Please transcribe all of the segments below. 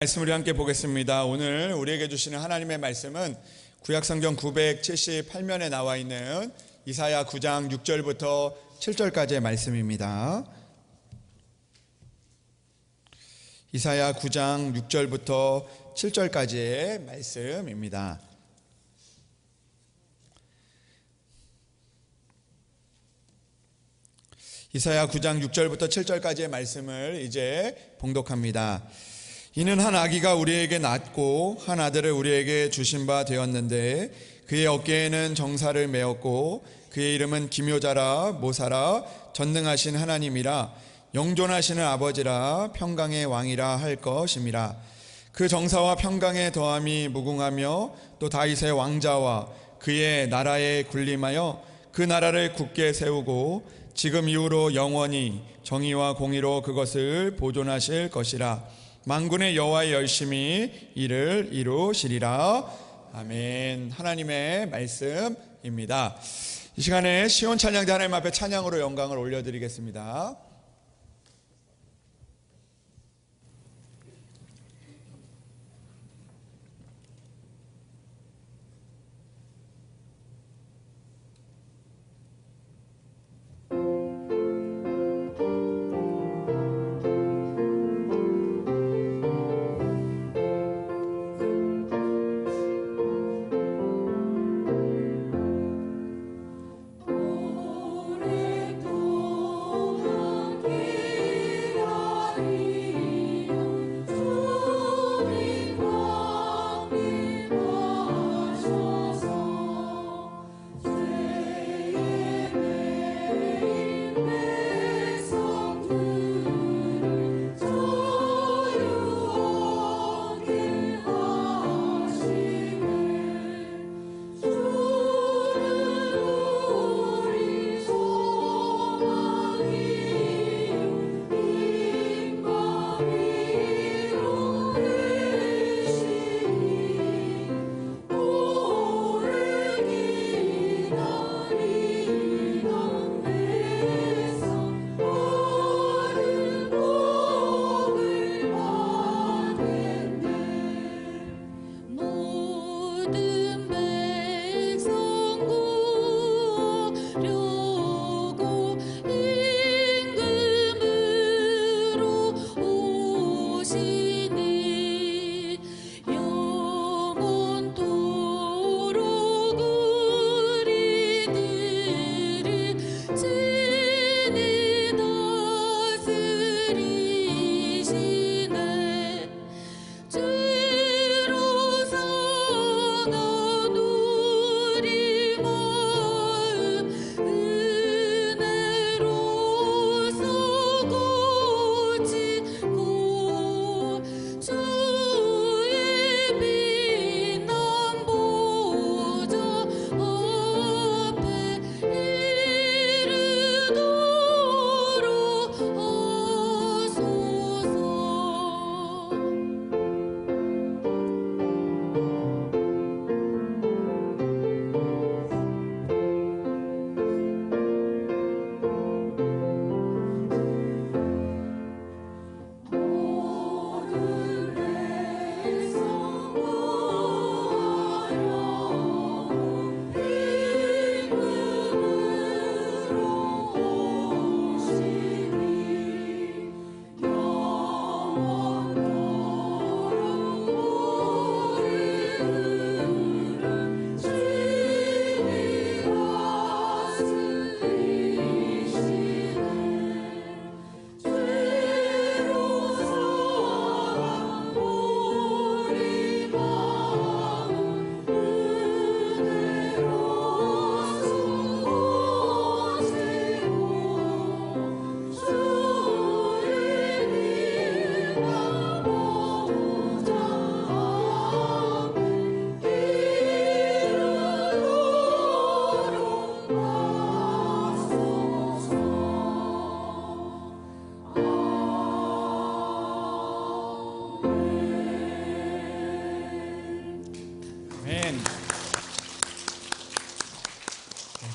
말씀을 함께 보겠습니다. 오늘 우리에게 주시는 하나님의 말씀은 구약성경 978면에 나와 있는 이사야 9장 6절부터 7절까지의 말씀입니다. 이사야 9장 6절부터 7절까지의 말씀입니다. 이사야 9장 6절부터 7절까지의 말씀을 이제 봉독합니다. 이는 한 아기가 우리에게 낳고 한 아들을 우리에게 주신 바 되었는데 그의 어깨에는 정사를 메었고 그의 이름은 기묘자라 모사라 전능하신 하나님이라 영존하시는 아버지라 평강의 왕이라 할 것임이라. 그 정사와 평강의 더함이 무궁하며 또 다윗의 왕자와 그의 나라에 군림하여 그 나라를 굳게 세우고 지금 이후로 영원히 정의와 공의로 그것을 보존하실 것이라. 만군의 여호와의 열심히 이를 이루시리라. 아멘. 하나님의 말씀입니다. 이 시간에 시온 찬양대 하나님 앞에 찬양으로 영광을 올려드리겠습니다.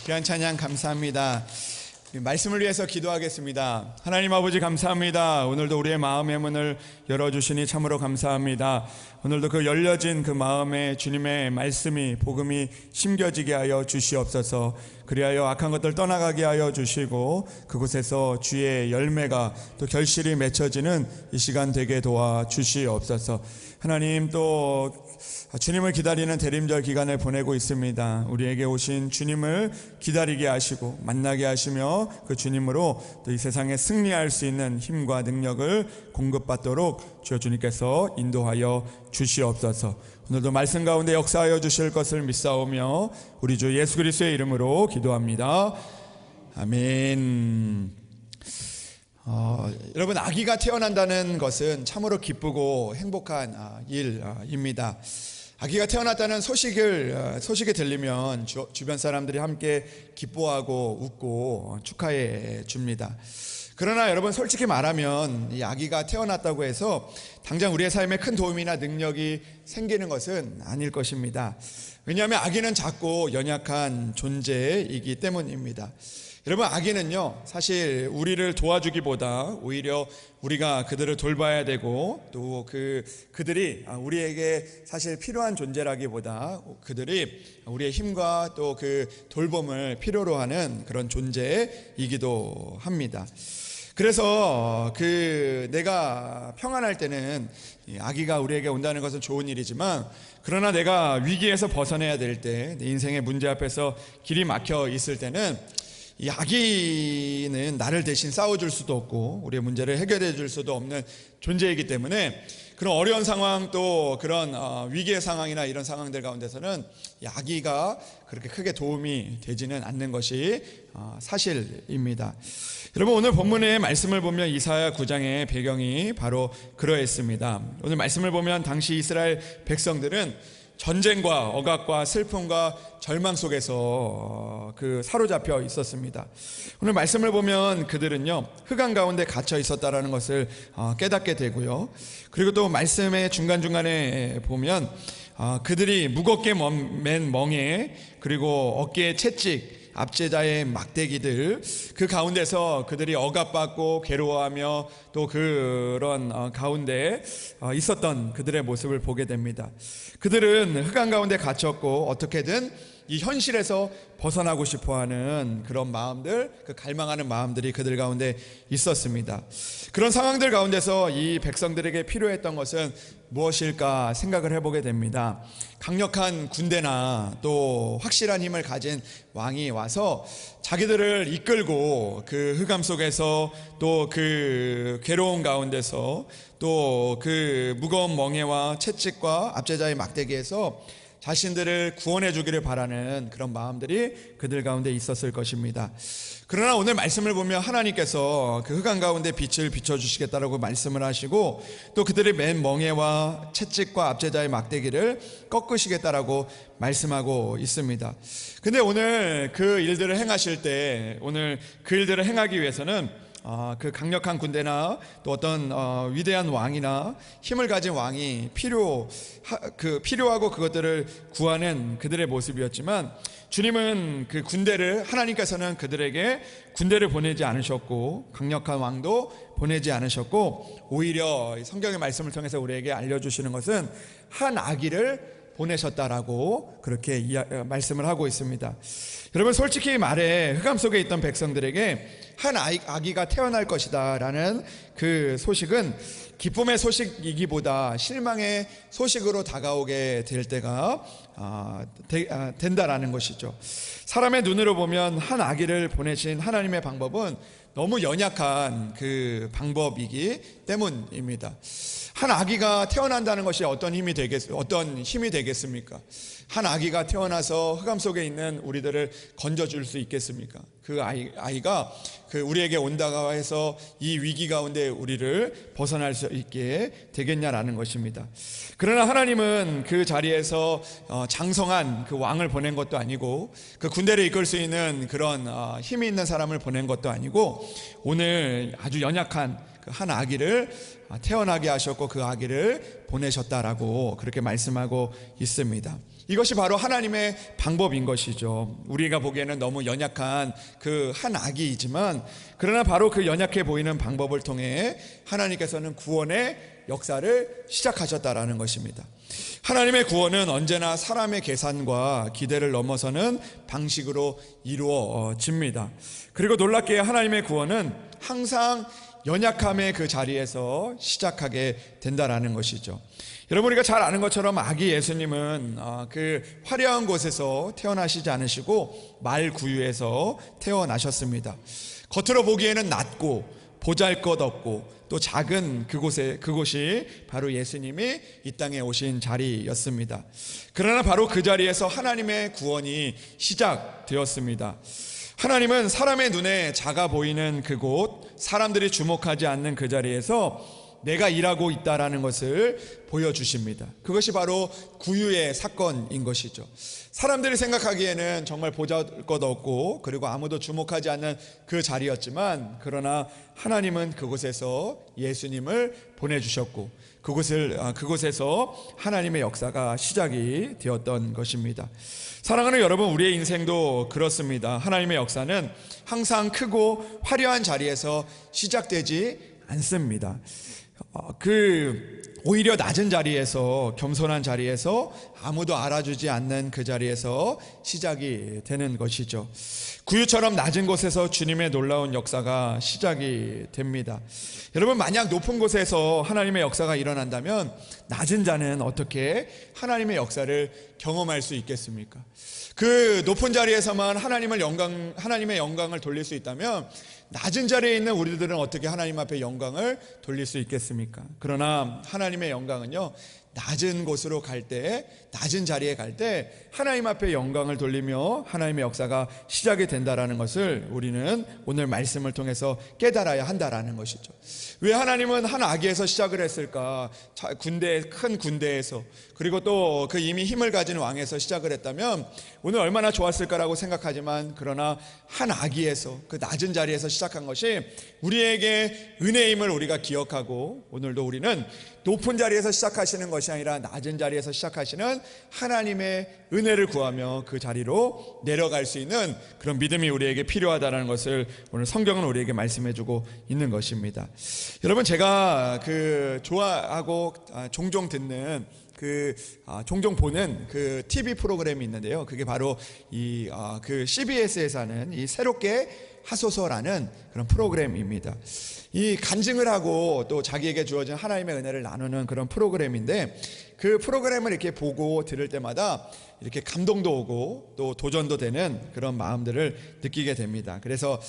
귀한 찬양 감사합니다. 말씀을 위해서 기도하겠습니다. 하나님 아버지 감사합니다. 오늘도 우리의 마음의 문을 열어주시니 참으로 감사합니다. 오늘도 그 열려진 그 마음에 주님의 말씀이 복음이 심겨지게 하여 주시옵소서. 그리하여 악한 것들 떠나가게 하여 주시고 그곳에서 주의 열매가 또 결실이 맺혀지는 이 시간 되게 도와 주시옵소서. 하나님 또 주님을 기다리는 대림절 기간을 보내고 있습니다. 우리에게 오신 주님을 기다리게 하시고 만나게 하시며 그 주님으로 또 이 세상에 승리할 수 있는 힘과 능력을 공급받도록 주여 주님께서 인도하여 주시옵소서. 오늘도 말씀 가운데 역사하여 주실 것을 믿사오며 우리 주 예수 그리스도의 이름으로 기도합니다. 아멘. 여러분, 아기가 태어난다는 것은 참으로 기쁘고 행복한 일입니다. 아기가 태어났다는 소식이 들리면 주변 사람들이 함께 기뻐하고 웃고 축하해 줍니다. 그러나 여러분, 솔직히 말하면 이 아기가 태어났다고 해서 당장 우리의 삶에 큰 도움이나 능력이 생기는 것은 아닐 것입니다. 왜냐하면 아기는 작고 연약한 존재이기 때문입니다. 여러분, 아기는요 사실 우리를 도와주기보다 오히려 우리가 그들을 돌봐야 되고 또 그들이 우리에게 사실 필요한 존재라기보다 그들이 우리의 힘과 또 그 돌봄을 필요로 하는 그런 존재이기도 합니다. 그래서 내가 평안할 때는 아기가 우리에게 온다는 것은 좋은 일이지만, 그러나 내가 위기에서 벗어나야 될 때, 내 인생의 문제 앞에서 길이 막혀 있을 때는 이 아기는 나를 대신 싸워줄 수도 없고 우리의 문제를 해결해 줄 수도 없는 존재이기 때문에 그런 어려운 상황 또 그런 위기의 상황이나 이런 상황들 가운데서는 이 아기가 그렇게 크게 도움이 되지는 않는 것이 사실입니다. 여러분, 오늘 본문의 말씀을 보면 이사야 9장의 배경이 바로 그러했습니다. 오늘 말씀을 보면 당시 이스라엘 백성들은 전쟁과 억압과 슬픔과 절망 속에서 사로잡혀 있었습니다. 오늘 말씀을 보면 그들은요 흑암 가운데 갇혀 있었다라는 것을 깨닫게 되고요. 그리고 또 말씀의 중간중간에 보면 그들이 무겁게 맨 멍에 그리고 어깨에 채찍 압제자의 막대기들, 그 가운데서 그들이 억압받고 괴로워하며 또 그런 가운데 있었던 그들의 모습을 보게 됩니다. 그들은 흑암 가운데 갇혔고 어떻게든 이 현실에서 벗어나고 싶어하는 그런 마음들, 그 갈망하는 마음들이 그들 가운데 있었습니다. 그런 상황들 가운데서 이 백성들에게 필요했던 것은 무엇일까 생각을 해보게 됩니다. 강력한 군대나 또 확실한 힘을 가진 왕이 와서 자기들을 이끌고 그 흑암 속에서 또 그 괴로운 가운데서 또 그 무거운 멍에와 채찍과 압제자의 막대기에서 자신들을 구원해 주기를 바라는 그런 마음들이 그들 가운데 있었을 것입니다. 그러나 오늘 말씀을 보면 하나님께서 그 흑암 가운데 빛을 비춰주시겠다라고 말씀을 하시고 또 그들의 맨 멍에와 채찍과 압제자의 막대기를 꺾으시겠다라고 말씀하고 있습니다. 근데 오늘 그 일들을 행하실 때, 오늘 그 일들을 행하기 위해서는 그 강력한 군대나 또 어떤 위대한 왕이나 힘을 가진 왕이 필요하고 그것들을 구하는 그들의 모습이었지만, 주님은 그 군대를, 하나님께서는 그들에게 군대를 보내지 않으셨고 강력한 왕도 보내지 않으셨고, 오히려 성경의 말씀을 통해서 우리에게 알려주시는 것은 한 아기를 보내셨다라고 그렇게 말씀을 하고 있습니다. 여러분, 솔직히 말해 흑암 속에 있던 백성들에게 한 아기가 태어날 것이다 라는 그 소식은 기쁨의 소식이기보다 실망의 소식으로 다가오게 될 때가 된다라는 것이죠. 사람의 눈으로 보면 한 아기를 보내신 하나님의 방법은 너무 연약한 그 방법이기 때문입니다. 한 아기가 태어난다는 것이 어떤 힘이 되겠습니까? 한 아기가 태어나서 흑암 속에 있는 우리들을 건져줄 수 있겠습니까? 그 아이가 우리에게 온다고 해서 이 위기 가운데 우리를 벗어날 수 있게 되겠냐라는 것입니다. 그러나 하나님은 그 자리에서 장성한 그 왕을 보낸 것도 아니고 그 군대를 이끌 수 있는 그런 힘이 있는 사람을 보낸 것도 아니고 오늘 아주 연약한 그 한 아기를 태어나게 하셨고 그 아기를 보내셨다라고 그렇게 말씀하고 있습니다. 이것이 바로 하나님의 방법인 것이죠. 우리가 보기에는 너무 연약한 그 한 아기이지만 그러나 바로 그 연약해 보이는 방법을 통해 하나님께서는 구원의 역사를 시작하셨다라는 것입니다. 하나님의 구원은 언제나 사람의 계산과 기대를 넘어서는 방식으로 이루어집니다. 그리고 놀랍게 하나님의 구원은 항상 연약함의 그 자리에서 시작하게 된다라는 것이죠. 여러분, 우리가 잘 아는 것처럼 아기 예수님은 그 화려한 곳에서 태어나시지 않으시고 말구유에서 태어나셨습니다. 겉으로 보기에는 낮고 보잘것없고 또 작은 그곳이 바로 예수님이 이 땅에 오신 자리였습니다. 그러나 바로 그 자리에서 하나님의 구원이 시작되었습니다. 하나님은 사람의 눈에 작아 보이는 그곳, 사람들이 주목하지 않는 그 자리에서 내가 일하고 있다라는 것을 보여주십니다. 그것이 바로 구유의 사건인 것이죠. 사람들이 생각하기에는 정말 보잘것없고 그리고 아무도 주목하지 않는 그 자리였지만 그러나 하나님은 그곳에서 예수님을 보내주셨고 그곳에서 하나님의 역사가 시작이 되었던 것입니다. 사랑하는 여러분, 우리의 인생도 그렇습니다. 하나님의 역사는 항상 크고 화려한 자리에서 시작되지 않습니다. 오히려 낮은 자리에서, 겸손한 자리에서, 아무도 알아주지 않는 그 자리에서 시작이 되는 것이죠. 구유처럼 낮은 곳에서 주님의 놀라운 역사가 시작이 됩니다. 여러분, 만약 높은 곳에서 하나님의 역사가 일어난다면 낮은 자는 어떻게 하나님의 역사를 경험할 수 있겠습니까? 그 높은 자리에서만 하나님의 영광을 돌릴 수 있다면 낮은 자리에 있는 우리들은 어떻게 하나님 앞에 영광을 돌릴 수 있겠습니까? 그러나 하나님의 영광은요, 낮은 곳으로 갈 때, 낮은 자리에 갈 때 하나님 앞에 영광을 돌리며 하나님의 역사가 시작이 된다라는 것을 우리는 오늘 말씀을 통해서 깨달아야 한다라는 것이죠. 왜 하나님은 한 아기에서 시작을 했을까? 큰 군대에서, 그리고 또 그 이미 힘을 가진 왕에서 시작을 했다면 오늘 얼마나 좋았을까라고 생각하지만 그러나 한 아기에서, 그 낮은 자리에서 시작한 것이 우리에게 은혜임을 우리가 기억하고 오늘도 우리는 높은 자리에서 시작하시는 것이 아니라 낮은 자리에서 시작하시는 하나님의 은혜를 구하며 그 자리로 내려갈 수 있는 그런 믿음이 우리에게 필요하다는 것을 오늘 성경은 우리에게 말씀해주고 있는 것입니다. 여러분, 제가 좋아하고 종종 듣는 종종 보는 그 TV 프로그램이 있는데요. 그게 바로 CBS에서 하는 이 새롭게 하소서라는 그런 프로그램입니다. 이 간증을 하고 또 자기에게 주어진 하나님의 은혜를 나누는 그런 프로그램인데 그 프로그램을 이렇게 보고 들을 때마다 이렇게 감동도 오고 또 도전도 되는 그런 마음들을 느끼게 됩니다. 그래서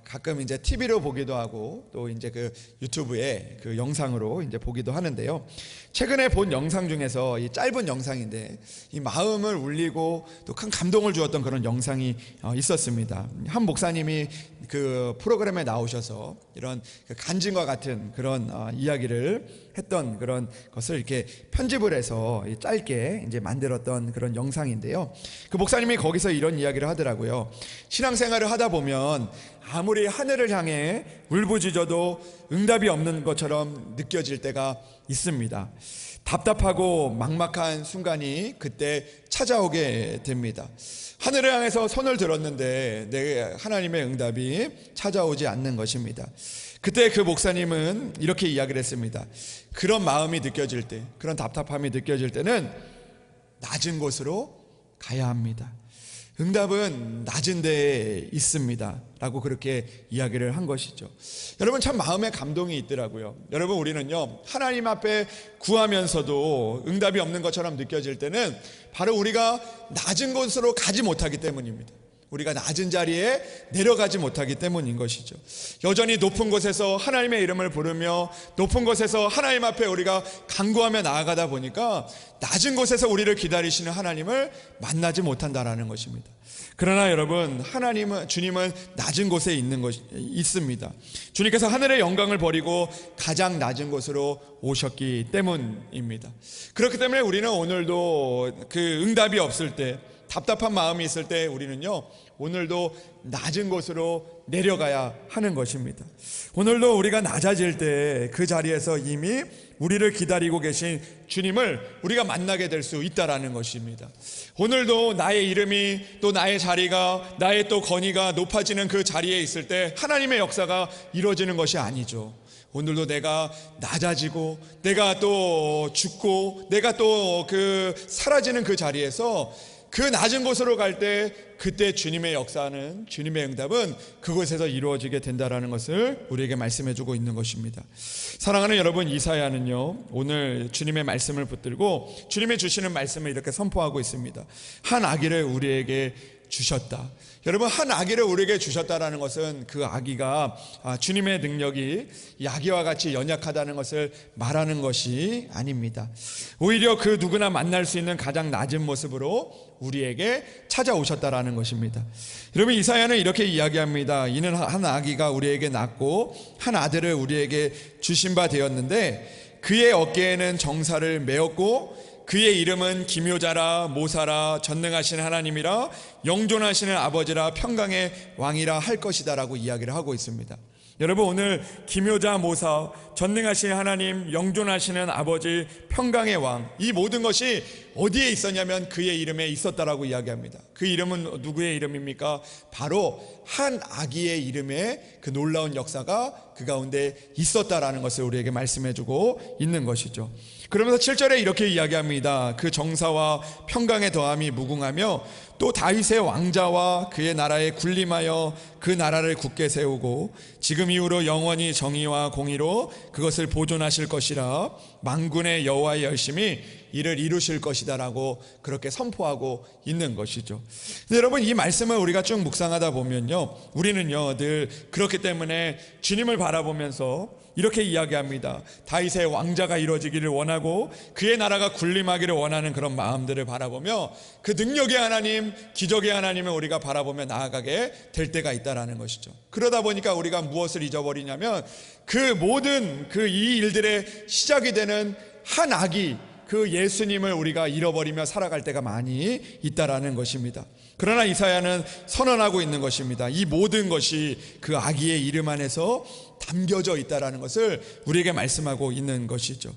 가끔 이제 TV로 보기도 하고 또 이제 그 유튜브에 그 영상으로 이제 보기도 하는데요. 최근에 본 영상 중에서 이 짧은 영상인데 이 마음을 울리고 또 큰 감동을 주었던 그런 영상이 있었습니다. 한 목사님이 그 프로그램에 나오셔서 이런 간증과 같은 그런 이야기를 했던 그런 것을 이렇게 편집을 해서 짧게 이제 만들었던 그런 영상인데요. 그 목사님이 거기서 이런 이야기를 하더라고요. 신앙생활을 하다 보면 아무리 하늘을 향해 울부짖어도 응답이 없는 것처럼 느껴질 때가 있습니다. 답답하고 막막한 순간이 그때 찾아오게 됩니다. 하늘을 향해서 손을 들었는데 내 하나님의 응답이 찾아오지 않는 것입니다. 그때 그 목사님은 이렇게 이야기를 했습니다. 그런 마음이 느껴질 때, 그런 답답함이 느껴질 때는 낮은 곳으로 가야 합니다. 응답은 낮은 데에 있습니다 라고 그렇게 이야기를 한 것이죠. 여러분, 참 마음에 감동이 있더라고요. 여러분, 우리는요 하나님 앞에 구하면서도 응답이 없는 것처럼 느껴질 때는 바로 우리가 낮은 곳으로 가지 못하기 때문입니다. 우리가 낮은 자리에 내려가지 못하기 때문인 것이죠. 여전히 높은 곳에서 하나님의 이름을 부르며 높은 곳에서 하나님 앞에 우리가 간구하며 나아가다 보니까 낮은 곳에서 우리를 기다리시는 하나님을 만나지 못한다라는 것입니다. 그러나 여러분, 주님은 낮은 곳에 있습니다. 주님께서 하늘의 영광을 버리고 가장 낮은 곳으로 오셨기 때문입니다. 그렇기 때문에 우리는 오늘도 그 응답이 없을 때, 답답한 마음이 있을 때 우리는요, 오늘도 낮은 곳으로 내려가야 하는 것입니다. 오늘도 우리가 낮아질 때 그 자리에서 이미 우리를 기다리고 계신 주님을 우리가 만나게 될 수 있다라는 것입니다. 오늘도 나의 이름이, 또 나의 자리가, 나의 또 건의가 높아지는 그 자리에 있을 때 하나님의 역사가 이루어지는 것이 아니죠. 오늘도 내가 낮아지고, 내가 또 죽고, 내가 또 사라지는 그 자리에서 그 낮은 곳으로 갈 때, 그때 주님의 역사는, 주님의 응답은 그곳에서 이루어지게 된다라는 것을 우리에게 말씀해 주고 있는 것입니다. 사랑하는 여러분, 이사야는요, 오늘 주님의 말씀을 붙들고 주님이 주시는 말씀을 이렇게 선포하고 있습니다. 한 아기를 우리에게 주셨다. 여러분, 한 아기를 우리에게 주셨다라는 것은 그 아기가 주님의 능력이 이 아기와 같이 연약하다는 것을 말하는 것이 아닙니다. 오히려 그 누구나 만날 수 있는 가장 낮은 모습으로 우리에게 찾아오셨다라는 것입니다. 여러분, 이사야는 이렇게 이야기합니다. 이는 한 아기가 우리에게 낳고 한 아들을 우리에게 주신 바 되었는데 그의 어깨에는 정사를 메었고 그의 이름은 기묘자라, 모사라, 전능하신 하나님이라, 영존하시는 아버지라, 평강의 왕이라 할 것이다 라고 이야기를 하고 있습니다. 여러분, 오늘 기묘자, 모사, 전능하신 하나님, 영존하시는 아버지, 평강의 왕, 이 모든 것이 어디에 있었냐면 그의 이름에 있었다라고 이야기합니다. 그 이름은 누구의 이름입니까? 바로 한 아기의 이름에 그 놀라운 역사가 그 가운데 있었다라는 것을 우리에게 말씀해주고 있는 것이죠. 그러면서 7절에 이렇게 이야기합니다. 그 정사와 평강의 더함이 무궁하며 또 다윗의 왕자와 그의 나라에 군림하여 그 나라를 굳게 세우고 지금 이후로 영원히 정의와 공의로 그것을 보존하실 것이라, 만군의 여호와의 열심히 이를 이루실 것이다 라고 그렇게 선포하고 있는 것이죠. 근데 여러분, 이 말씀을 우리가 쭉 묵상하다 보면요, 우리는요 늘 그렇기 때문에 주님을 바라보면서 이렇게 이야기합니다. 다윗의 왕자가 이루어지기를 원하고 그의 나라가 군림하기를 원하는 그런 마음들을 바라보며 그 능력의 하나님, 기적의 하나님을 우리가 바라보며 나아가게 될 때가 있다라는 것이죠. 그러다 보니까 우리가 무엇을 잊어버리냐면 그 모든 이 일들의 시작이 되는 한 아기, 그 예수님을 우리가 잃어버리며 살아갈 때가 많이 있다라는 것입니다. 그러나 이사야는 선언하고 있는 것입니다. 이 모든 것이 그 아기의 이름 안에서 담겨져 있다라는 것을 우리에게 말씀하고 있는 것이죠.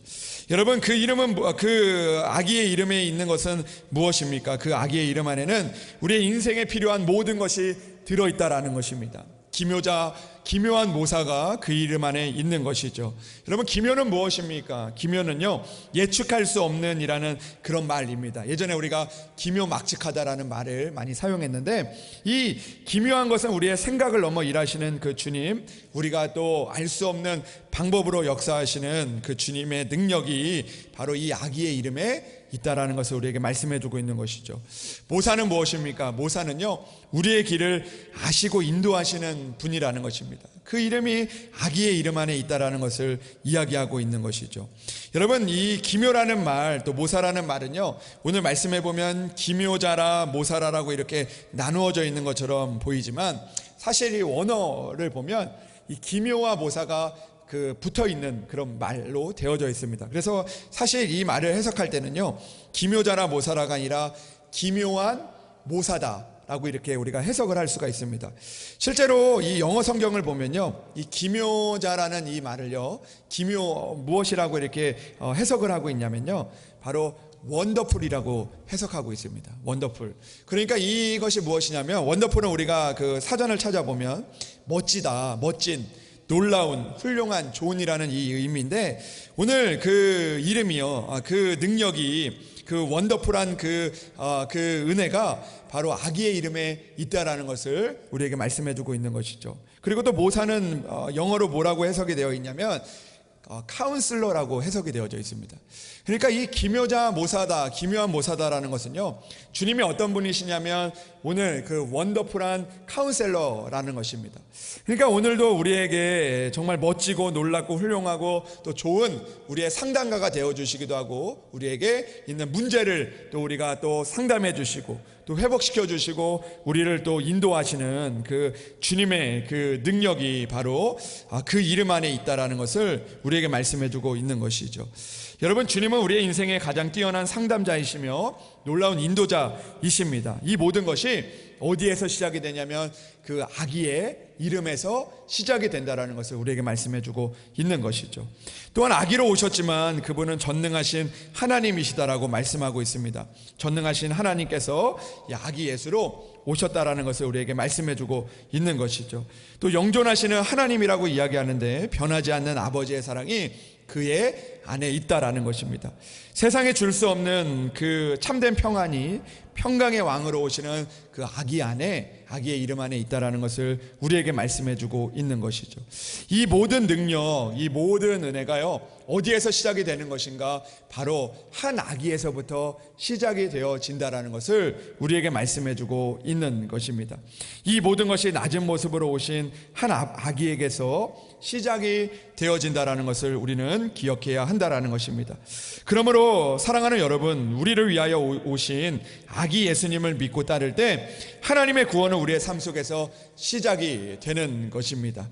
여러분, 그 이름은, 그 아기의 이름에 있는 것은 무엇입니까? 그 아기의 이름 안에는 우리의 인생에 필요한 모든 것이 들어있다라는 것입니다. 기묘자, 기묘한 모사가 그 이름 안에 있는 것이죠. 여러분, 기묘는 무엇입니까? 기묘는요, 예측할 수 없는 이라는 그런 말입니다. 예전에 우리가 기묘막측하다라는 말을 많이 사용했는데, 이 기묘한 것은 우리의 생각을 넘어 일하시는 그 주님, 우리가 또 알 수 없는 방법으로 역사하시는 그 주님의 능력이 바로 이 아기의 이름에 있다라는 것을 우리에게 말씀해주고 있는 것이죠. 모사는 무엇입니까? 모사는요, 우리의 길을 아시고 인도하시는 분이라는 것입니다. 그 이름이 아기의 이름 안에 있다라는 것을 이야기하고 있는 것이죠. 여러분, 이 기묘라는 말, 또 모사라는 말은요, 오늘 말씀해 보면 기묘자라, 모사라라고 이렇게 나누어져 있는 것처럼 보이지만, 사실 이 원어를 보면 이 기묘와 모사가 붙어 있는 그런 말로 되어져 있습니다. 그래서 사실 이 말을 해석할 때는요, 기묘자나 모사라가 아니라 기묘한 모사다 라고 이렇게 우리가 해석을 할 수가 있습니다. 실제로 이 영어 성경을 보면요, 이 기묘자라는 이 말을요, 기묘 무엇이라고 이렇게 해석을 하고 있냐면요, 바로 원더풀이라고 해석하고 있습니다. 원더풀. 그러니까 이것이 무엇이냐면, 원더풀은 우리가 그 사전을 찾아보면 멋지다, 멋진, 놀라운, 훌륭한, 좋은이라는 이 의미인데, 오늘 그 이름이요, 그 능력이, 그 원더풀한 그 은혜가 바로 아기의 이름에 있다라는 것을 우리에게 말씀해주고 있는 것이죠. 그리고 또 모사는 영어로 뭐라고 해석이 되어 있냐면 카운슬러라고 해석이 되어져 있습니다. 그러니까 이 기묘자 모사다, 기묘한 모사다라는 것은요, 주님이 어떤 분이시냐면 오늘 그 원더풀한 카운셀러라는 것입니다. 그러니까 오늘도 우리에게 정말 멋지고 놀랍고 훌륭하고 또 좋은 우리의 상담가가 되어주시기도 하고, 우리에게 있는 문제를 또 우리가 또 상담해 주시고 또 회복시켜 주시고 우리를 또 인도하시는 그 주님의 그 능력이 바로 그 이름 안에 있다라는 것을 우리에게 말씀해 주고 있는 것이죠. 여러분, 주님은 우리의 인생의 가장 뛰어난 상담자이시며 놀라운 인도자이십니다. 이 모든 것이 어디에서 시작이 되냐면 그 아기의 이름에서 시작이 된다라는 것을 우리에게 말씀해주고 있는 것이죠. 또한 아기로 오셨지만 그분은 전능하신 하나님이시다라고 말씀하고 있습니다. 전능하신 하나님께서 이 아기 예수로 오셨다라는 것을 우리에게 말씀해주고 있는 것이죠. 또 영존하시는 하나님이라고 이야기하는데 변하지 않는 아버지의 사랑이 그의 안에 있다라는 것입니다. 세상에 줄 수 없는 그 참된 평안이 평강의 왕으로 오시는 그 아기 안에, 아기의 이름 안에 있다라는 것을 우리에게 말씀해주고 있는 것이죠. 이 모든 능력, 이 모든 은혜가요, 어디에서 시작이 되는 것인가? 바로 한 아기에서부터 시작이 되어진다라는 것을 우리에게 말씀해주고 있는 것입니다. 이 모든 것이 낮은 모습으로 오신 한 아기에게서 시작이 되어진다라는 것을 우리는 기억해야 한다라는 것입니다. 그러므로 사랑하는 여러분, 우리를 위하여 오신 아기 예수님을 믿고 따를 때 하나님의 구원은 우리의 삶 속에서 시작이 되는 것입니다.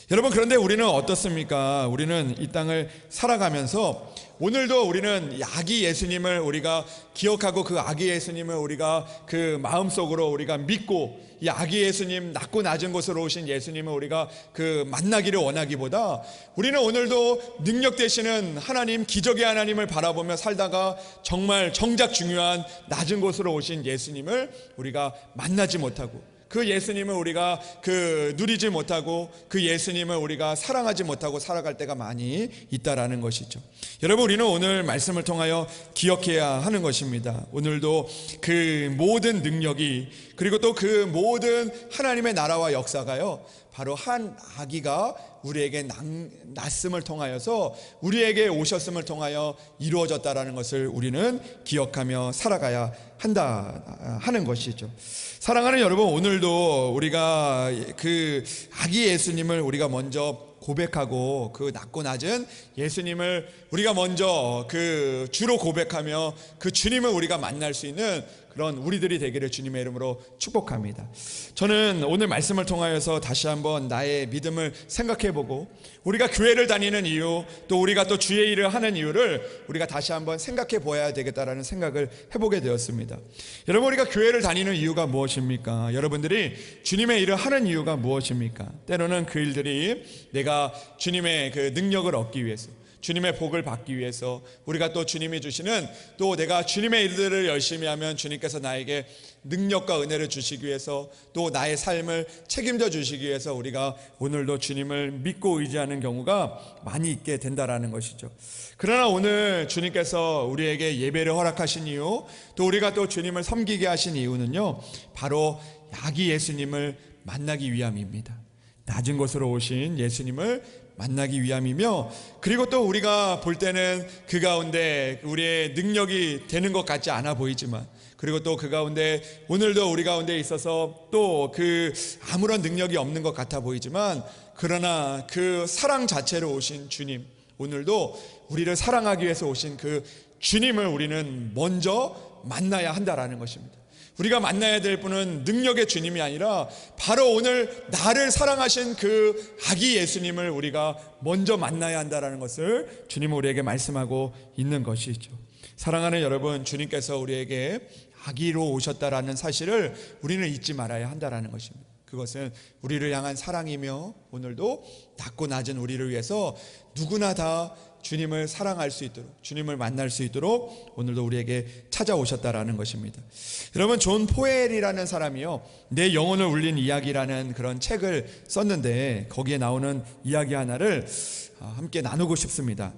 여러분, 그런데 우리는 어떻습니까? 우리는 이 땅을 살아가면서 오늘도 우리는 아기 예수님을 우리가 기억하고 그 아기 예수님을 우리가 그 마음속으로 우리가 믿고 이 아기 예수님, 낮고 낮은 곳으로 오신 예수님을 우리가 그 만나기를 원하기보다 우리는 오늘도 능력 되시는 하나님, 기적의 하나님을 바라보며 살다가 정말 정작 중요한 낮은 곳으로 오신 예수님을 우리가 만나지 못하고 그 예수님을 우리가 누리지 못하고 그 예수님을 우리가 사랑하지 못하고 살아갈 때가 많이 있다라는 것이죠. 여러분, 우리는 오늘 말씀을 통하여 기억해야 하는 것입니다. 오늘도 그 모든 능력이, 그리고 또 그 모든 하나님의 나라와 역사가요, 바로 한 아기가 우리에게 났음을 통하여서, 우리에게 오셨음을 통하여 이루어졌다라는 것을 우리는 기억하며 살아가야 한다 하는 것이죠. 사랑하는 여러분, 오늘도 우리가 그 아기 예수님을 우리가 먼저 고백하고 그 낮고 낮은 예수님을 우리가 먼저 그 주로 고백하며 그 주님을 우리가 만날 수 있는 그런 우리들이 되기를 주님의 이름으로 축복합니다. 저는 오늘 말씀을 통하여서 다시 한번 나의 믿음을 생각해보고 우리가 교회를 다니는 이유, 또 우리가 또 주의 일을 하는 이유를 우리가 다시 한번 생각해 보아야 되겠다라는 생각을 해보게 되었습니다. 여러분, 우리가 교회를 다니는 이유가 무엇입니까? 여러분들이 주님의 일을 하는 이유가 무엇입니까? 때로는 그 일들이 내가 주님의 그 능력을 얻기 위해서, 주님의 복을 받기 위해서, 우리가 또 주님이 주시는, 또 내가 주님의 일들을 열심히 하면 주님께서 나에게 능력과 은혜를 주시기 위해서, 또 나의 삶을 책임져 주시기 위해서 우리가 오늘도 주님을 믿고 의지하는 경우가 많이 있게 된다라는 것이죠. 그러나 오늘 주님께서 우리에게 예배를 허락하신 이유, 또 우리가 또 주님을 섬기게 하신 이유는요, 바로 아기 예수님을 만나기 위함입니다. 낮은 곳으로 오신 예수님을 만나기 위함이며, 그리고 또 우리가 볼 때는 그 가운데 우리의 능력이 되는 것 같지 않아 보이지만, 그리고 또 그 가운데 오늘도 우리 가운데 있어서 또 그 아무런 능력이 없는 것 같아 보이지만, 그러나 그 사랑 자체로 오신 주님, 오늘도 우리를 사랑하기 위해서 오신 그 주님을 우리는 먼저 만나야 한다라는 것입니다. 우리가 만나야 될 분은 능력의 주님이 아니라 바로 오늘 나를 사랑하신 그 아기 예수님을 우리가 먼저 만나야 한다는 것을 주님은 우리에게 말씀하고 있는 것이죠. 사랑하는 여러분, 주님께서 우리에게 아기로 오셨다라는 사실을 우리는 잊지 말아야 한다는 것입니다. 그것은 우리를 향한 사랑이며, 오늘도 낮고 낮은 우리를 위해서 누구나 다 주님을 사랑할 수 있도록, 주님을 만날 수 있도록 오늘도 우리에게 찾아오셨다라는 것입니다. 여러분, 존 포엘이라는 사람이요, 내 영혼을 울린 이야기라는 그런 책을 썼는데, 거기에 나오는 이야기 하나를 함께 나누고 싶습니다.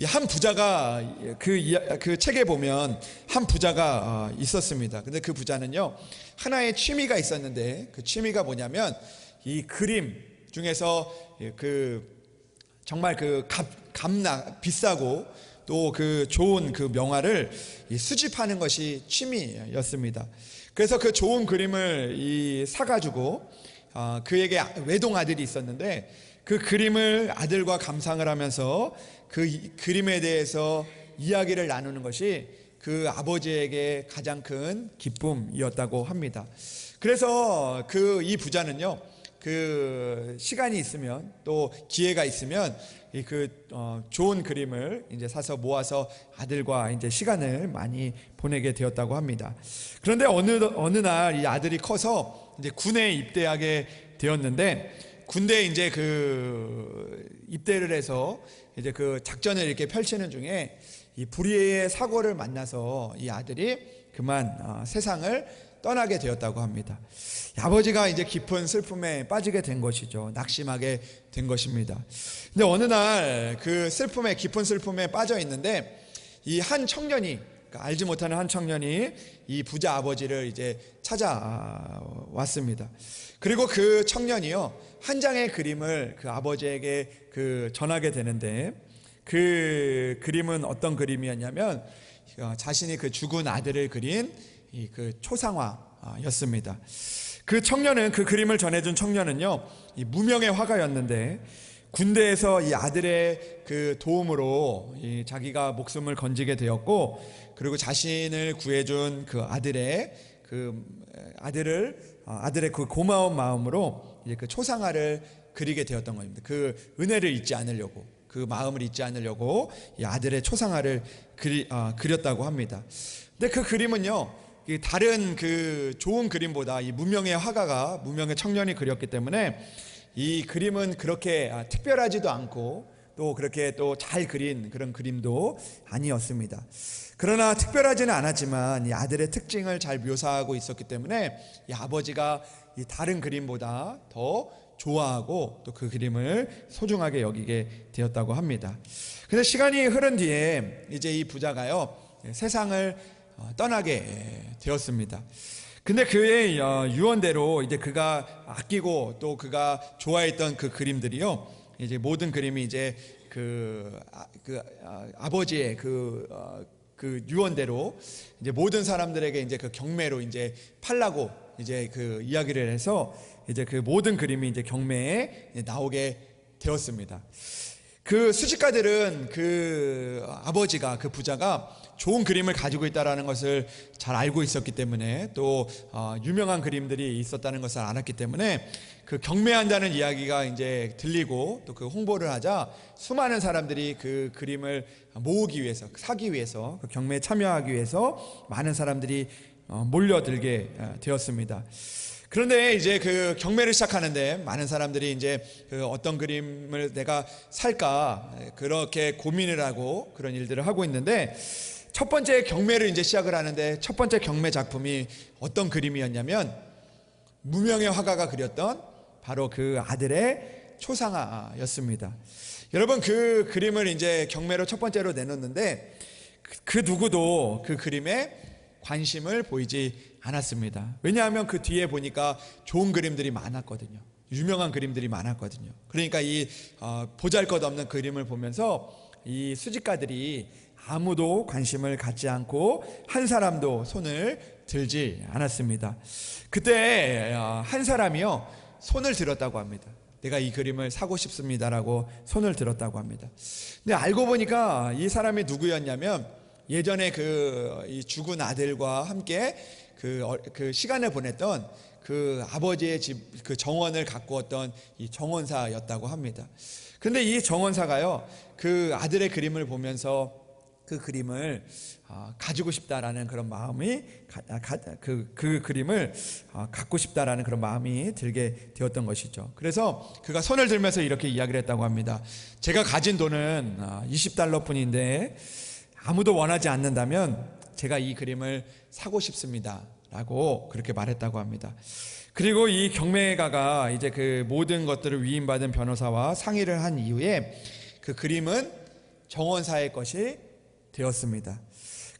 한 부자가 그 책에 보면 한 부자가 있었습니다. 근데 그 부자는요, 하나의 취미가 있었는데, 그 취미가 뭐냐면 이 그림 중에서 정말 비싸고 또 그 좋은 그 명화를 수집하는 것이 취미였습니다. 그래서 그 좋은 그림을 사가지고 그에게 외동 아들이 있었는데, 그 그림을 아들과 감상을 하면서 그 그림에 대해서 이야기를 나누는 것이 그 아버지에게 가장 큰 기쁨이었다고 합니다. 그래서 이 부자는요, 그 시간이 있으면 또 기회가 있으면 좋은 그림을 이제 사서 모아서 아들과 이제 시간을 많이 보내게 되었다고 합니다. 그런데 어느 날 이 아들이 커서 이제 군에 입대하게 되었는데, 군대에 이제 그 입대를 해서 이제 그 작전을 이렇게 펼치는 중에 이 불의의 사고를 만나서 이 아들이 그만 세상을 떠나게 되었다고 합니다. 아버지가 이제 깊은 슬픔에 빠지게 된 것이죠. 낙심하게 된 것입니다. 근데 어느 날 그 깊은 슬픔에 빠져 있는데 이 한 청년이, 그러니까 알지 못하는 한 청년이 이 부자 아버지를 이제 찾아왔습니다. 그리고 그 청년이요, 한 장의 그림을 그 아버지에게 전하게 되는데, 그 그림은 어떤 그림이었냐면 자신이 그 죽은 아들을 그린 그 초상화였습니다. 그 청년은, 그 그림을 전해준 청년은요, 이 무명의 화가였는데 군대에서 이 아들의 그 도움으로 자기가 목숨을 건지게 되었고, 그리고 자신을 구해준 그 아들의 그 고마운 마음으로 이제 그 초상화를 그리게 되었던 겁니다. 그 은혜를 잊지 않으려고, 그 마음을 잊지 않으려고 이 아들의 초상화를 그렸다고 합니다. 근데 그 그림은요, 다른 그 좋은 그림보다 이 무명의 청년이 그렸기 때문에 이 그림은 그렇게 특별하지도 않고 또 그렇게 또 잘 그린 그런 그림도 아니었습니다. 그러나 특별하지는 않았지만 이 아들의 특징을 잘 묘사하고 있었기 때문에 이 아버지가 이 다른 그림보다 더 좋아하고 또 그 그림을 소중하게 여기게 되었다고 합니다. 근데 시간이 흐른 뒤에 이제 이 부자가요, 세상을 떠나게 되었습니다. 근데 그의 유언대로 이제 그가 아끼고 또 그가 좋아했던 그 그림들이요, 이제 모든 그림이 이제 아버지의 그 유언대로 이제 모든 사람들에게 이제 그 경매로 이제 팔라고 이제 그 이야기를 해서 이제 그 모든 그림이 이제 경매에 나오게 되었습니다. 그 수집가들은 그 아버지가, 그 부자가 좋은 그림을 가지고 있다는 것을 잘 알고 있었기 때문에, 또 유명한 그림들이 있었다는 것을 알았기 때문에 그 경매한다는 이야기가 이제 들리고 또 그 홍보를 하자 수많은 사람들이 그 그림을 모으기 위해서, 사기 위해서, 그 경매에 참여하기 위해서 많은 사람들이 몰려들게 되었습니다. 그런데 이제 그 경매를 시작하는데 많은 사람들이 이제 그 어떤 그림을 내가 살까 그렇게 고민을 하고 그런 일들을 하고 있는데, 첫 번째 경매를 이제 시작을 하는데 첫 번째 경매 작품이 어떤 그림이었냐면 무명의 화가가 그렸던 바로 그 아들의 초상화였습니다. 여러분, 그 그림을 이제 경매로 첫 번째로 내놓는데 그 누구도 그 그림에 관심을 보이지 않았습니다. 왜냐하면 그 뒤에 보니까 좋은 그림들이 많았거든요. 유명한 그림들이 많았거든요. 그러니까 이 보잘것없는 그림을 보면서 이 수집가들이 아무도 관심을 갖지 않고 한 사람도 손을 들지 않았습니다. 그때 한 사람이요, 손을 들었다고 합니다. 내가 이 그림을 사고 싶습니다라고 손을 들었다고 합니다. 근데 알고 보니까 이 사람이 누구였냐면 예전에 이 죽은 아들과 함께 그 시간을 보냈던 그 아버지의 집, 그 정원을 가꾸었던 이 정원사였다고 합니다. 그런데 이 정원사가요, 그 아들의 그림을 보면서 그 그림을 가지고 싶다라는 그런 마음이, 그 그림을 갖고 싶다라는 그런 마음이 들게 되었던 것이죠. 그래서 그가 손을 들면서 이렇게 이야기를 했다고 합니다. 제가 가진 돈은 $20 뿐인데 아무도 원하지 않는다면 제가 이 그림을 사고 싶습니다 라고 그렇게 말했다고 합니다. 그리고 이 경매가가 이제 그 모든 것들을 위임받은 변호사와 상의를 한 이후에 그 그림은 정원사의 것이 되었습니다.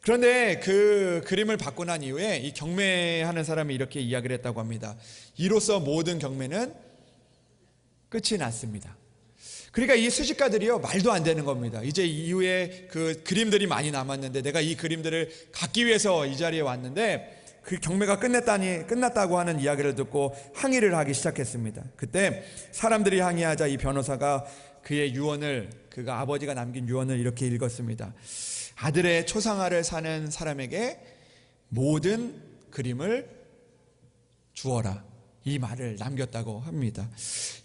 그런데 그 그림을 받고 난 이후에 이 경매하는 사람이 이렇게 이야기를 했다고 합니다. 이로써 모든 경매는 끝이 났습니다. 그러니까 이 수집가들이요, 말도 안 되는 겁니다. 이제 이후에 그 그림들이 많이 남았는데 내가 이 그림들을 갖기 위해서 이 자리에 왔는데 그 경매가 끝났다고 하는 이야기를 듣고 항의를 하기 시작했습니다. 그때 사람들이 항의하자 이 변호사가 그의 유언을, 그가 아버지가 남긴 유언을 이렇게 읽었습니다. 아들의 초상화를 사는 사람에게 모든 그림을 주어라. 이 말을 남겼다고 합니다.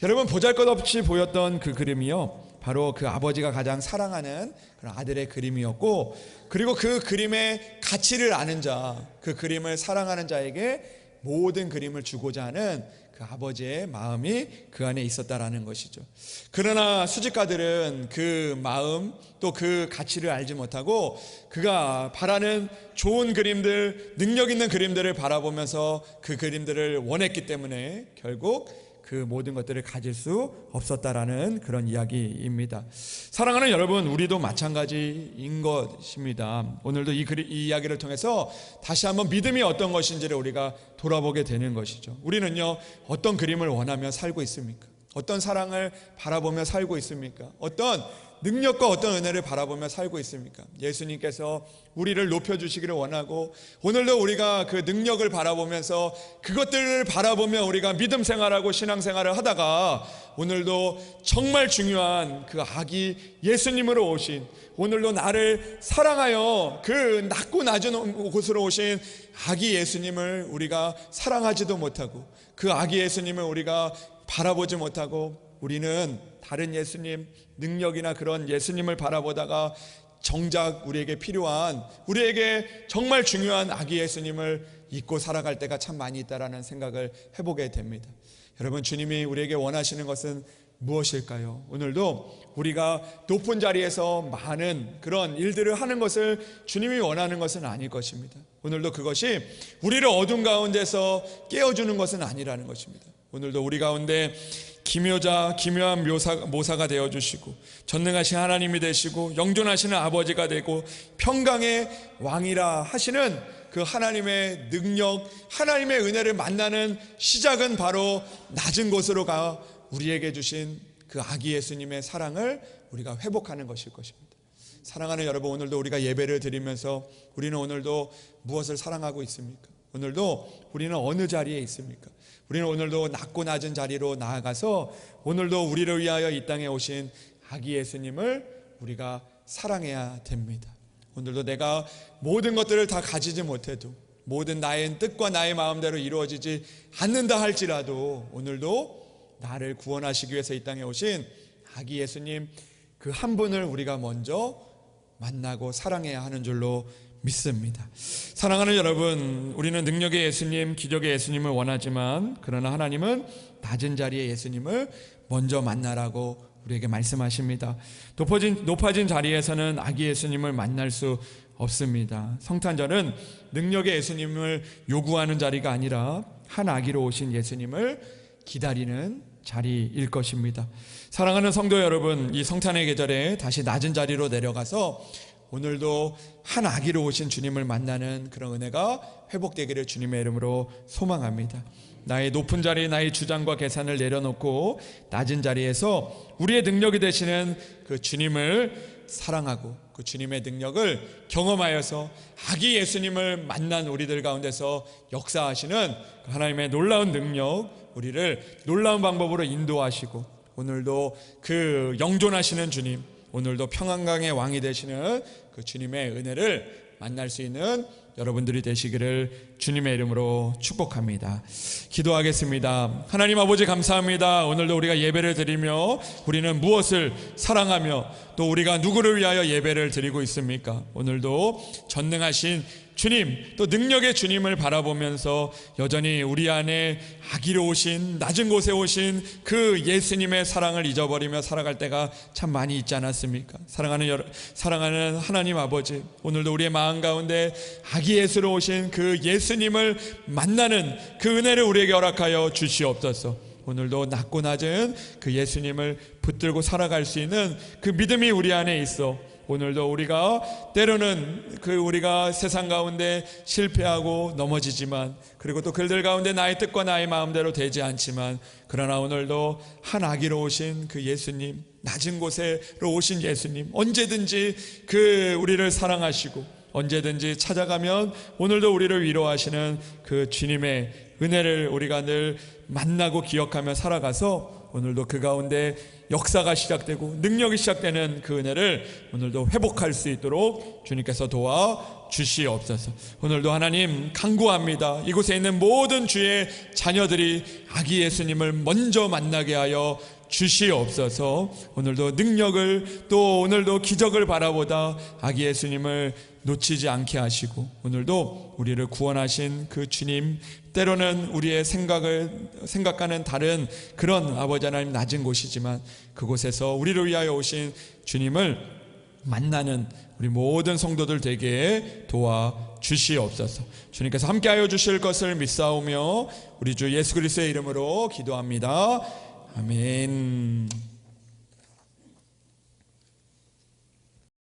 여러분, 보잘것없이 보였던 그 그림이요, 바로 그 아버지가 가장 사랑하는 그런 아들의 그림이었고, 그리고 그 그림의 가치를 아는 자, 그 그림을 사랑하는 자에게 모든 그림을 주고자 하는 그 아버지의 마음이 그 안에 있었다라는 것이죠. 그러나 수집가들은 그 마음, 또 그 가치를 알지 못하고 그가 바라는 좋은 그림들, 능력 있는 그림들을 바라보면서 그 그림들을 원했기 때문에 결국 그 모든 것들을 가질 수 없었다라는 그런 이야기입니다. 사랑하는 여러분, 우리도 마찬가지인 것입니다. 오늘도 이 이야기를 통해서 다시 한번 믿음이 어떤 것인지를 우리가 돌아보게 되는 것이죠. 우리는요, 어떤 그림을 원하며 살고 있습니까? 어떤 사랑을 바라보며 살고 있습니까? 어떤 능력과 어떤 은혜를 바라보며 살고 있습니까? 예수님께서 우리를 높여주시기를 원하고, 오늘도 우리가 그 능력을 바라보면서 그것들을 바라보며 우리가 믿음 생활하고 신앙생활을 하다가 오늘도 정말 중요한 그 아기 예수님으로 오신, 오늘도 나를 사랑하여 그 낮고 낮은 곳으로 오신 아기 예수님을 우리가 사랑하지도 못하고, 그 아기 예수님을 우리가 바라보지 못하고, 우리는 다른 예수님, 능력이나 그런 예수님을 바라보다가 정작 우리에게 필요한, 우리에게 정말 중요한 아기 예수님을 잊고 살아갈 때가 참 많이 있다라는 생각을 해보게 됩니다. 여러분, 주님이 우리에게 원하시는 것은 무엇일까요? 오늘도 우리가 높은 자리에서 많은 그런 일들을 하는 것을 주님이 원하는 것은 아닐 것입니다. 오늘도 그것이 우리를 어둠 가운데서 깨워주는 것은 아니라는 것입니다. 오늘도 우리 가운데 기묘한 모사가 되어주시고, 전능하신 하나님이 되시고, 영존하시는 아버지가 되고, 평강의 왕이라 하시는 그 하나님의 능력, 하나님의 은혜를 만나는 시작은 바로 낮은 곳으로 가 우리에게 주신 그 아기 예수님의 사랑을 우리가 회복하는 것일 것입니다. 사랑하는 여러분, 오늘도 우리가 예배를 드리면서 우리는 오늘도 무엇을 사랑하고 있습니까? 오늘도 우리는 어느 자리에 있습니까? 우리는 오늘도 낮고 낮은 자리로 나아가서 오늘도 우리를 위하여 이 땅에 오신 아기 예수님을 우리가 사랑해야 됩니다. 오늘도 내가 모든 것들을 다 가지지 못해도, 모든 나의 뜻과 나의 마음대로 이루어지지 않는다 할지라도, 오늘도 나를 구원하시기 위해서 이 땅에 오신 아기 예수님 그 한 분을 우리가 먼저 만나고 사랑해야 하는 줄로 믿습니다. 사랑하는 여러분, 우리는 능력의 예수님, 기적의 예수님을 원하지만, 그러나 하나님은 낮은 자리의 예수님을 먼저 만나라고 우리에게 말씀하십니다. 높아진 자리에서는 아기 예수님을 만날 수 없습니다. 성탄절은 능력의 예수님을 요구하는 자리가 아니라 한 아기로 오신 예수님을 기다리는 자리일 것입니다. 사랑하는 성도 여러분, 이 성탄의 계절에 다시 낮은 자리로 내려가서 오늘도 한 아기로 오신 주님을 만나는 그런 은혜가 회복되기를 주님의 이름으로 소망합니다. 나의 높은 자리에 나의 주장과 계산을 내려놓고 낮은 자리에서 우리의 능력이 되시는 그 주님을 사랑하고 그 주님의 능력을 경험하여서 아기 예수님을 만난 우리들 가운데서 역사하시는 하나님의 놀라운 능력, 우리를 놀라운 방법으로 인도하시고, 오늘도 그 영존하시는 주님, 오늘도 평안강의 왕이 되시는 그 주님의 은혜를 만날 수 있는 여러분들이 되시기를 주님의 이름으로 축복합니다. 기도하겠습니다. 하나님 아버지, 감사합니다. 오늘도 우리가 예배를 드리며 우리는 무엇을 사랑하며 또 우리가 누구를 위하여 예배를 드리고 있습니까? 오늘도 전능하신 주님, 또 능력의 주님을 바라보면서 여전히 우리 안에 아기로 오신, 낮은 곳에 오신 그 예수님의 사랑을 잊어버리며 살아갈 때가 참 많이 있지 않았습니까? 사랑하는 하나님 아버지, 오늘도 우리의 마음 가운데 아기 예수로 오신 그 예수님을 만나는 그 은혜를 우리에게 허락하여 주시옵소서. 오늘도 낮고 낮은 그 예수님을 붙들고 살아갈 수 있는 그 믿음이 우리 안에 있어 오늘도 우리가 때로는 우리가 세상 가운데 실패하고 넘어지지만, 그리고 또 그들 가운데 나의 뜻과 나의 마음대로 되지 않지만, 그러나 오늘도 한 아기로 오신 그 예수님, 낮은 곳에로 오신 예수님, 언제든지 우리를 사랑하시고 언제든지 찾아가면 오늘도 우리를 위로하시는 그 주님의 은혜를 우리가 늘 만나고 기억하며 살아가서 오늘도 그 가운데 역사가 시작되고 능력이 시작되는 그 은혜를 오늘도 회복할 수 있도록 주님께서 도와 주시옵소서. 오늘도 하나님 간구합니다. 이곳에 있는 모든 주의 자녀들이 아기 예수님을 먼저 만나게 하여 주시옵소서. 오늘도 능력을 또 오늘도 기적을 바라보다 아기 예수님을 놓치지 않게 하시고, 오늘도 우리를 구원하신 그 주님, 때로는 우리의 생각과는 다른 그런 아버지 하나님 낮은 곳이지만 그곳에서 우리를 위하여 오신 주님을 만나는 우리 모든 성도들 되게 도와 주시옵소서. 주님께서 함께하여 주실 것을 믿사오며 우리 주 예수 그리스도의 이름으로 기도합니다. 아멘.